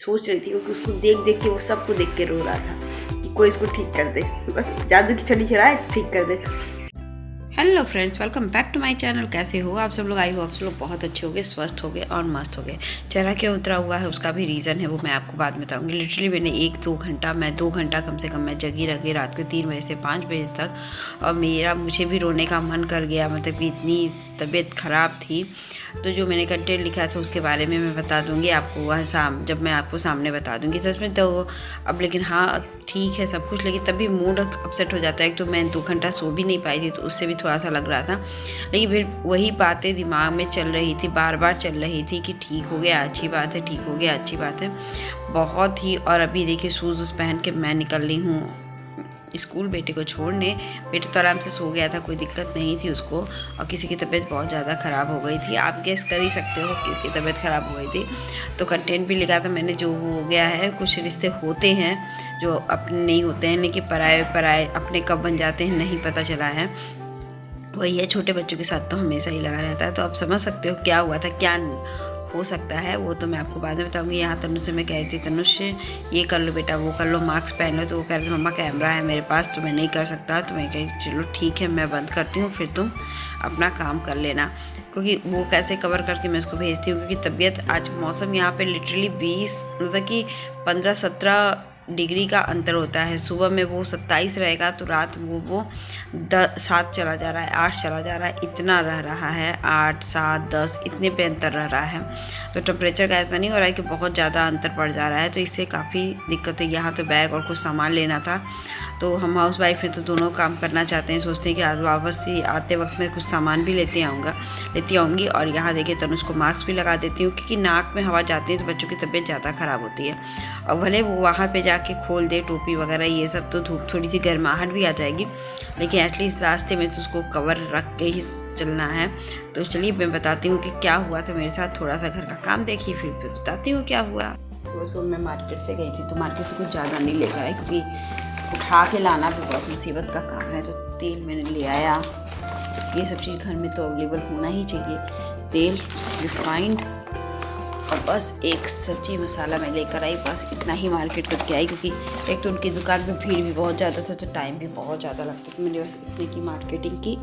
सोच रही थी, क्योंकि उसको देख देख के वो सबको देख के रो रहा था कि कोई इसको ठीक कर दे, बस जादू की छड़ी चढ़ाए ठीक कर दे। Hello friends, welcome back to my channel. कैसे हो आप सब लोग? आई हो आप सब लोग बहुत अच्छे हो गए, स्वस्थ हो गए और मस्त हो गए। चेहरा क्यों उतरा हुआ है उसका भी रीज़न है, वो मैं आपको बाद में बताऊंगी। लिटरली मैंने 2 घंटा कम से कम मैं जगी रह गई रात को 3 बजे से 5 बजे तक, और मुझे भी रोने का मन कर गया। मतलब कि इतनी तबीयत ख़राब थी। तो जो मैंने कंटेंट लिखा था उसके बारे में मैं बता दूंगी आपको वह जब मैं आपको सामने बता दूंगी सच में। तो अब लेकिन हाँ ठीक है सब कुछ, लेकिन तभी मूड अपसेट हो जाता है। एक तो मैं 2 घंटा सो भी नहीं पाई थी, तो उससे भी थोड़ा सा लग रहा था। लेकिन फिर वही बातें दिमाग में चल रही थी, बार बार चल रही थी कि ठीक हो गया अच्छी बात है, ठीक हो गया अच्छी बात है, बहुत ही। और अभी देखिए शूज़ पहन के मैं निकल रही हूँ स्कूल बेटे को छोड़ने। बेटे तो आराम से सो गया था, कोई दिक्कत नहीं थी उसको, और किसी की तबीयत बहुत ज़्यादा ख़राब हो गई थी। आप गेस कर ही सकते हो किसकी तबीयत ख़राब हो गई थी। तो कंटेंट भी लिखा था मैंने, जो हो गया है। कुछ रिश्ते होते हैं जो अपने नहीं होते हैं, लेकिन पराए अपने कब बन जाते हैं नहीं पता चला है। वही है, छोटे बच्चों के साथ तो हमेशा ही लगा रहता है। तो आप समझ सकते हो क्या हुआ था, क्या हो सकता है, वो तो मैं आपको बाद में बताऊंगी। यहाँ तनुष से मैं कह रही थी, तनुष ये कर लो बेटा, वो कर लो, मास्क पहन लो। तो वो कह रहे थे मम्मा कैमरा है मेरे पास तो मैं नहीं कर सकता। तो मैं कही चलो ठीक है मैं बंद करती हूँ, फिर तुम अपना काम कर लेना। क्योंकि वो कैसे कवर करके मैं उसको भेजती हूँ, क्योंकि तबीयत आज मौसम यहाँ पे लिटरली 20 मतलब कि 15-17 डिग्री का अंतर होता है। सुबह में वो 27 रहेगा तो रात वो 7 चला जा रहा है, 8 चला जा रहा है, इतना रह रहा है। 8, 7, 10 इतने पे अंतर रह रहा है। तो टेम्परेचर का ऐसा नहीं हो रहा है कि बहुत ज़्यादा अंतर पड़ जा रहा है। तो इससे काफ़ी दिक्कत है। यहाँ तो बैग और कुछ सामान लेना था, तो हम हाउस वाइफ हैं तो दोनों काम करना चाहते हैं। सोचते हैं कि आज वापस से आते वक्त मैं कुछ सामान भी लेती आऊँगी। और यहाँ देखिए तनुष को मास्क भी लगा देती हूँ, क्योंकि नाक में हवा जाती है तो बच्चों की तबीयत ज़्यादा ख़राब होती है। और भले वो वहाँ पे जाके खोल दे टोपी वगैरह ये सब, तो धूप थोड़ी सी गर्माहट भी आ जाएगी, लेकिन एटलीस्ट रास्ते में तो उसको कवर रख के ही चलना है। तो चलिए मैं बताती हूँ कि क्या हुआ था मेरे साथ। थोड़ा सा घर का काम देखिए, फिर बताती हूँ क्या हुआ। सुबह मैं मार्केट से गई थी, तो मार्केट से कुछ ज़्यादा नहीं लेकर आई, क्योंकि उठा के लाना भी बहुत मुसीबत का काम है। तो तेल मैंने ले आया। ये सब चीज़ घर में तो अवेलेबल होना ही चाहिए, तेल, रिफाइंड, और बस एक सब्जी मसाला मैं लेकर आई। बस इतना ही मार्केट करके आई, क्योंकि एक तो उनकी दुकान पे भीड़ भी बहुत ज़्यादा था, तो टाइम भी बहुत ज़्यादा लगता। तो मैंने बस इतने की मार्केटिंग की।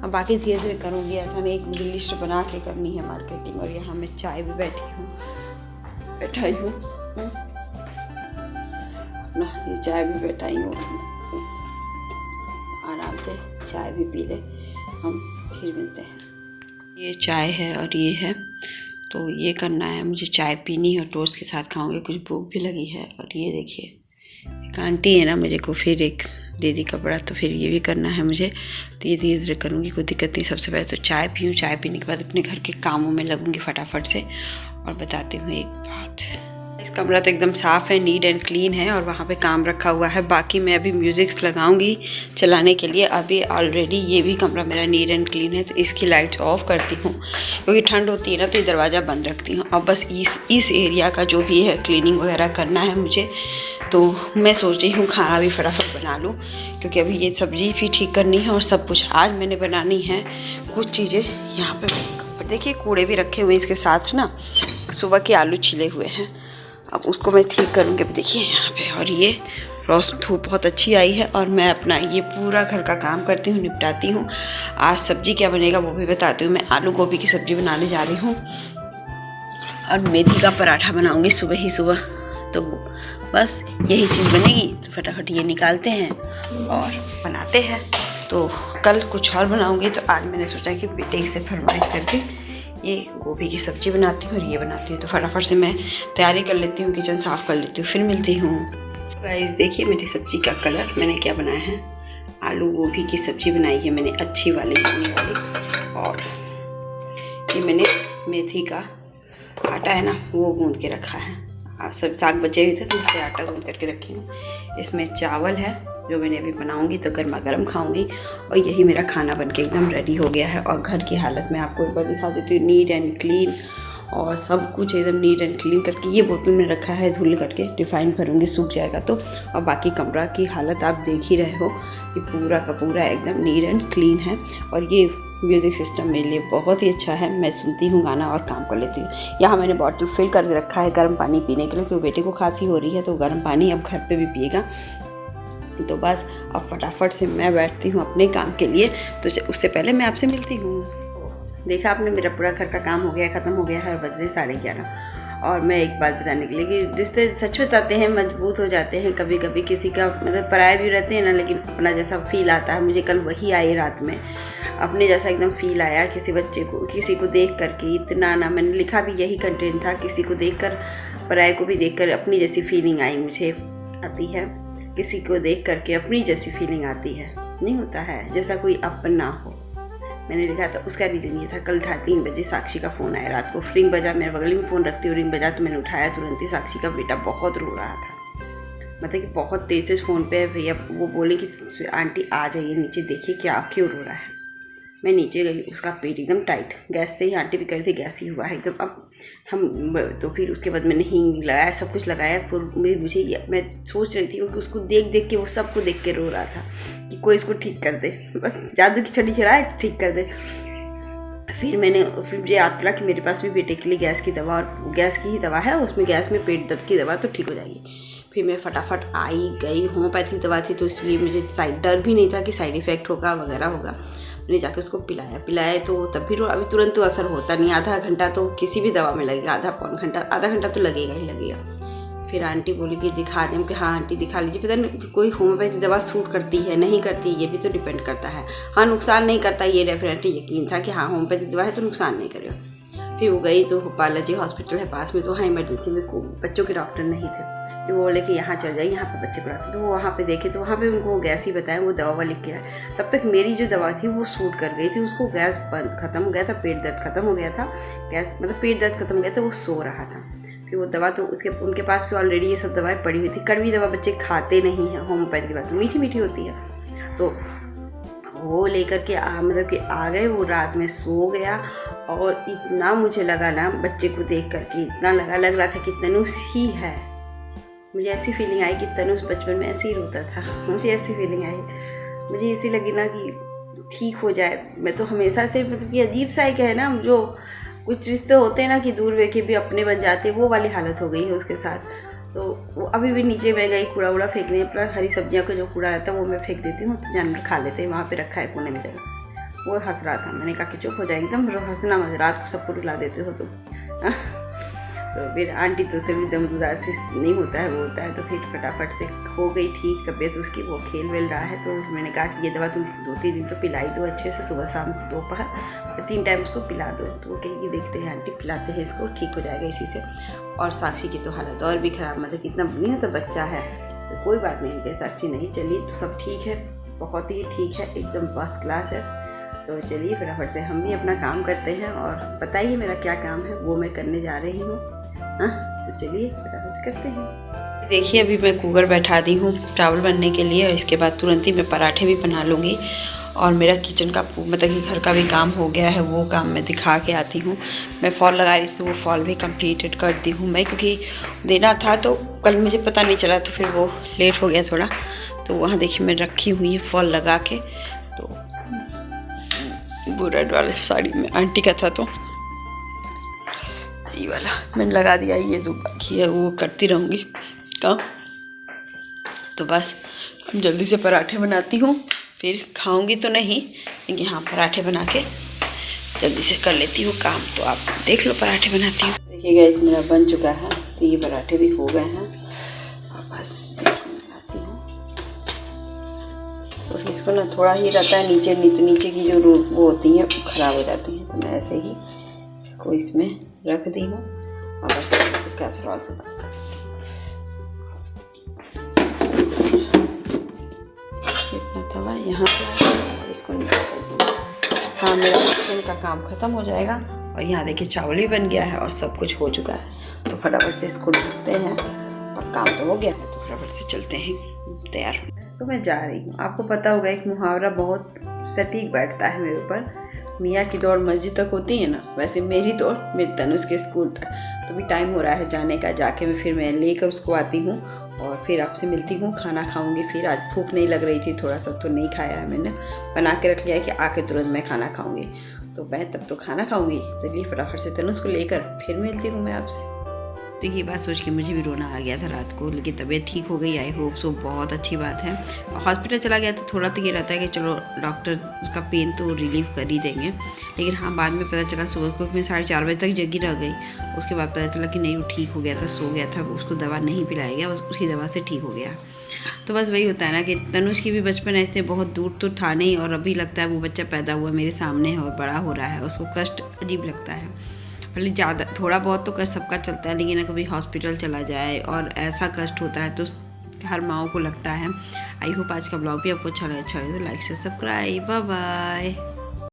अब बाकी धीरे धीरे करूँगी, ऐसा नहीं, एक मुझे लिस्ट बना के करनी है मार्केटिंग। और यहाँ मैं चाय भी बैठाई हूँ अपना, ये चाय भी बैठाई हूँ, आराम से चाय भी पी ले, हम फिर मिलते हैं। ये चाय है और ये है, तो ये करना है मुझे, चाय पीनी है और टोस्ट के साथ खाऊंगे। कुछ भूख भी लगी है। और ये देखिए एक आंटी है ना, मेरे को फिर एक दे दी कपड़ा, तो फिर ये भी करना है मुझे। तो ये धीरे धीरे करूँगी, कोई दिक्कत नहीं। सबसे पहले तो चाय पीऊँ, चाय पीने के बाद अपने घर के कामों में लगूंगी फटाफट से। और बताती हूँ एक बात, इस कमरा तो एकदम साफ़ है, नीट एंड क्लीन है, और वहाँ पे काम रखा हुआ है। बाकी मैं अभी म्यूज़िक्स लगाऊंगी चलाने के लिए। अभी ऑलरेडी ये भी कमरा मेरा नीट एंड क्लीन है, तो इसकी लाइट्स ऑफ करती हूँ, क्योंकि ठंड होती है ना, तो ये दरवाज़ा बंद रखती हूँ। और बस इस एरिया का जो भी है क्लीनिंग वगैरह करना है मुझे। तो मैं सोच रही हूँ खाना भी फटाफट बना लूँ, क्योंकि अभी ये सब्ज़ी भी ठीक करनी है और सब कुछ आज मैंने बनानी है। कुछ चीज़ें यहाँ पर देखिए, कूड़े भी रखे हुए इसके साथ ना, सुबह के आलू छिले हुए हैं, अब उसको मैं ठीक करूँगी। अब देखिए यहाँ पे, और ये रोशनी धूप बहुत अच्छी आई है, और मैं अपना ये पूरा घर का काम करती हूँ, निपटाती हूँ। आज सब्ज़ी क्या बनेगा वो भी बताती हूँ। मैं आलू गोभी की सब्ज़ी बनाने जा रही हूँ, और मेथी का पराठा बनाऊँगी सुबह ही सुबह। तो बस यही चीज़ बनेगी, तो फटाफट ये निकालते हैं और बनाते हैं। तो कल कुछ और बनाऊँगी, तो आज मैंने सोचा कि बेटे से फरमाइश करके ये गोभी की सब्ज़ी बनाती हूँ और ये बनाती हूँ। तो फटाफट से मैं तैयारी कर लेती हूँ, किचन साफ़ कर लेती हूँ, फिर मिलती हूँ। गाइस देखिए मेरी सब्ज़ी का कलर मैंने क्या बनाया है, आलू गोभी की सब्ज़ी बनाई है मैंने, अच्छी वाली पानी वाली। और ये मैंने मेथी का आटा है ना, वो गूँध के रखा है। आप सब साग बचे हुए थे तो उससे आटा गूँध करके रखी हूँ। इसमें चावल है जो मैंने अभी बनाऊंगी, तो गर्मा गर्म खाऊंगी। और यही मेरा खाना बनके एकदम रेडी हो गया है। और घर की हालत मैं आपको एक बार दिखा देती हूँ, नीट एंड क्लीन, और सब कुछ एकदम नीट एंड क्लीन करके। ये बोतल में रखा है धुल करके, रिफाइन भरूंगी सूख जाएगा तो। और बाकी कमरा की हालत आप देख ही रहे हो कि पूरा का पूरा एकदम नीट एंड क्लीन है। और ये म्यूज़िक सिस्टम मेरे लिए बहुत ही अच्छा है। मैं सुनती हूँ गाना और काम कर लेती हूँ। यहाँ मैंने बॉटल फिल करके रखा है गर्म पानी पीने के लिए, क्योंकि बेटे को खांसी हो रही है तो गर्म पानी अब घर पे भी पिएगा। तो बस अब फटाफट से मैं बैठती हूँ अपने काम के लिए। तो उससे पहले मैं आपसे मिलती हूँ। देखा आपने, मेरा पूरा घर का काम हो गया, ख़त्म हो गया है, बज रहे 11:30। और मैं एक बात बताने के लिए कि रिश्ते सच बताते हैं मजबूत हो जाते हैं कभी कभी। किसी का मतलब पराये भी रहते हैं ना, लेकिन अपना जैसा फील आता है। मुझे कल वही आई रात में, अपने जैसा एकदम फील आया किसी बच्चे को, किसी को देख कर के। इतना ना, मैंने लिखा भी यही कंटेंट था, किसी को देखकर, पराये को भी देखकर अपनी जैसी फीलिंग आई मुझे, आती है। किसी को देख करके अपनी जैसी फीलिंग आती है, नहीं होता है जैसा कोई अपना हो। मैंने लिखा था, उसका रीज़न ये था, कल 3:30 बजे साक्षी का फ़ोन आया रात को। रिंग बजा, मेरे बगल में फ़ोन रखती हूँ, रिंग बजा तो मैंने उठाया तुरंत ही। साक्षी का बेटा बहुत रो रहा था, मतलब कि बहुत तेज़ से फ़ोन पे भैया वो बोले कि आंटी आ जाइए नीचे, देखिए क्या क्यों रो रहा है। मैं नीचे गई, उसका पेट एकदम टाइट, गैस से ही, आंटी भी कह रही थी गैस ही हुआ है एकदम। अब हम तो फिर उसके बाद मैंने हींग लगाया, सब कुछ लगाया। फिर मुझे मैं सोच रही थी क्योंकि उसको देख देख के, वो सबको देख के रो रहा था कि कोई इसको ठीक कर दे, बस जादू की छड़ी चढ़ाए ठीक कर दे। फिर मुझे याद पड़ा कि मेरे पास भी बेटे के लिए गैस की दवा, और गैस की ही दवा है, उसमें गैस में पेट दर्द की दवा तो ठीक हो जाएगी। फिर मैं फटाफट आई गई, होम्योपैथिक दवा थी तो इसलिए मुझे डर भी नहीं था कि साइड इफ़ेक्ट होगा वगैरह होगा। मैंने जाके उसको पिलाया तो तब भी अभी तुरंत तो असर होता नहीं, आधा घंटा तो किसी भी दवा में लगेगा, आधा घंटा तो लगेगा ही लगेगा। फिर आंटी बोली कि दिखा दें, कि हाँ आंटी दिखा लीजिए। पता नहीं कोई होम्योपैथिक दवा सूट करती है नहीं करती, ये भी तो डिपेंड करता है। हाँ नुकसान नहीं करता, ये डेफिनेटली यकीन था कि हाँ होम्योपैथिक दवा है तो नुकसान नहीं करेगा। फिर वो गई तो बालाजी हॉस्पिटल है पास में, तो वहाँ इमरजेंसी में बच्चों के डॉक्टर नहीं थे। फिर वो बोले कि यहाँ चल जाइए, यहाँ पे बच्चे को रखते। तो वो वहाँ पे देखे तो वहाँ पे उनको गैस ही बताया, वो दवा लिख के आए। तब तक मेरी जो दवा थी वो सूट कर गई थी, उसको गैस ख़त्म हो गया था, पेट दर्द ख़त्म हो गया था, गैस मतलब पेट दर्द ख़त्म हो गया था, वो सो रहा था। फिर वो दवा तो उनके पास भी ऑलरेडी ये सब दवाएं पड़ी हुई थी। कड़वी दवा बच्चे खाते नहीं हैं, होम्योपैथिक दवा तो मीठी मीठी होती है। तो वो लेकर के मतलब कि आ गए, वो रात में सो गया। और इतना मुझे लगा ना बच्चे को देख करके, इतना लग रहा था कि तनुष ही है। मुझे ऐसी फीलिंग आई कि तनुष बचपन में ऐसे ही रोता था, मुझे ऐसी फीलिंग आई। मुझे ऐसी लगी ना कि ठीक हो जाए। मैं तो हमेशा से मतलब कि अजीब सा एक है ना, जो कुछ रिश्ते होते हैं ना कि दूर के भी अपने बन जाते, वो वाली हालत हो गई है उसके साथ। तो वो अभी भी नीचे मैं गई कूड़ा वूड़ा फेंकने, प्लस हरी सब्जियां का जो कूड़ा रहता है वो मैं फेंक देती हूँ, तो जानवर खा लेते हैं। वहाँ पे रखा है कोने में जगह। वो हंस रहा था, मैंने कहा कि चुप हो जाए, एकदम हंसना मत, रात को सबको रुला देते हो तुम। तो फिर आंटी तो उसे भी दम उदासी नहीं होता है, वो होता है। तो फिर फटाफट से हो गई ठीक तबीयत उसकी, वो खेल वेल रहा है। तो मैंने कहा कि ये दवा तुम 2-3 दिन तो पिलाई दो अच्छे से, सुबह शाम दोपहर 3 टाइम उसको पिला दो। तो वो कहेगी देखते हैं आंटी, पिलाते हैं इसको, ठीक हो जाएगा इसी से। और साक्षी की तो हालत और भी ख़राब, मतलब कितना नहीं होता बच्चा है तो कोई बात नहीं है, साक्षी नहीं, चलिए तो सब ठीक है, बहुत ही ठीक है, एकदम फर्स्ट क्लास है। तो चलिए फटाफट से हम भी अपना काम करते हैं, और बताइए मेरा क्या काम है वो मैं करने जा रही हूँ। तो चलिए फटाफट से करते हैं। देखिए अभी मैं कुकर बैठा दी हूँ चावल बनने के लिए, और इसके बाद तुरंत ही मैं पराठे भी बना लूँगी। और मेरा किचन का मतलब कि घर का भी काम हो गया है, वो काम मैं दिखा के आती हूँ। मैं फॉल लगा रही थी, वो फॉल भी कंप्लीटेड कर दी हूँ मैं, क्योंकि देना था तो कल मुझे पता नहीं चला, तो फिर वो लेट हो गया थोड़ा। तो वहाँ देखिए मैं रखी हुई है फॉल लगा के। तो वो रेड वाले साड़ी में आंटी का था, तो ये वाला मैंने लगा दिया। ये जो बाकी है वो करती रहूँगी काम। तो बस अब जल्दी से पराठे बनाती हूँ, फिर खाऊंगी तो नहीं, लेकिन हाँ पराठे बना के जल्दी से कर लेती हूँ काम। तो आप देख लो पराठे बनाती हूँ। देखिए गाइस मेरा बन चुका है, तो ये पराठे भी हो गए हैं, और बस इसको बनाती हूँ। तो इसको ना थोड़ा ही रहता है नीचे की जो वो होती हैं ख़राब हो जाती हैं, तो मैं ऐसे ही इसको इसमें रख दी हूँ, और बस इसको कैसरोल से बंद कर तवा यहाँ पे इसको निकाल दूँगा। हाँ मेरा किचन का काम ख़त्म हो जाएगा। और यहाँ देखिए चावल भी बन गया है और सब कुछ हो चुका है। तो फटाफट से इसको ढकते हैं, और काम तो हो गया है, तो फटाफट से चलते हैं तैयार। तो मैं जा रही हूँ। आपको पता होगा एक मुहावरा बहुत सटीक बैठता है मेरे ऊपर, मियाँ की दौड़ मस्जिद तक होती है ना, वैसे मेरी दौड़ मेरे तनुष के स्कूल तक। तो भी टाइम हो रहा है जाने का, जाके फिर मैं लेकर उसको आती हूँ, और फिर आपसे मिलती हूँ, खाना खाऊंगी। फिर आज भूख नहीं लग रही थी, थोड़ा सा तो नहीं खाया है मैंने, बना के रख लिया है कि आके तुरंत मैं खाना खाऊंगी। तो मैं तब तो खाना खाऊंगी, चलिए फटाफट से तनुष को लेकर फिर मिलती हूँ मैं आपसे। तो ये बात सोच के मुझे भी रोना आ गया था रात को, लेकिन तबीयत ठीक हो गई, आई होप सो, बहुत अच्छी बात है। हॉस्पिटल चला गया तो थोड़ा तो ये रहता है कि चलो डॉक्टर उसका पेन तो रिलीव कर ही देंगे, लेकिन हाँ बाद में पता चला सुबह को मैं 4:30 बजे तक जगी रह गई। उसके बाद पता चला कि नहीं वो ठीक हो गया था, सो गया था, उसको दवा नहीं पिलाया गया, बस उसी दवा से ठीक हो गया। तो बस वही होता है ना कि तनुष की भी बचपन ऐसे बहुत दूर तो था नहीं, और अभी लगता है वो बच्चा पैदा हुआ मेरे सामने है और बड़ा हो रहा है, उसको कष्ट अजीब लगता है। भले ज़्यादा थोड़ा बहुत तो कष्ट सबका चलता है, लेकिन कभी हॉस्पिटल चला जाए और ऐसा कष्ट होता है तो हर माओ को लगता है। आई होप आज का ब्लॉग भी आपको अच्छा लगे तो like share subscribe, bye bye.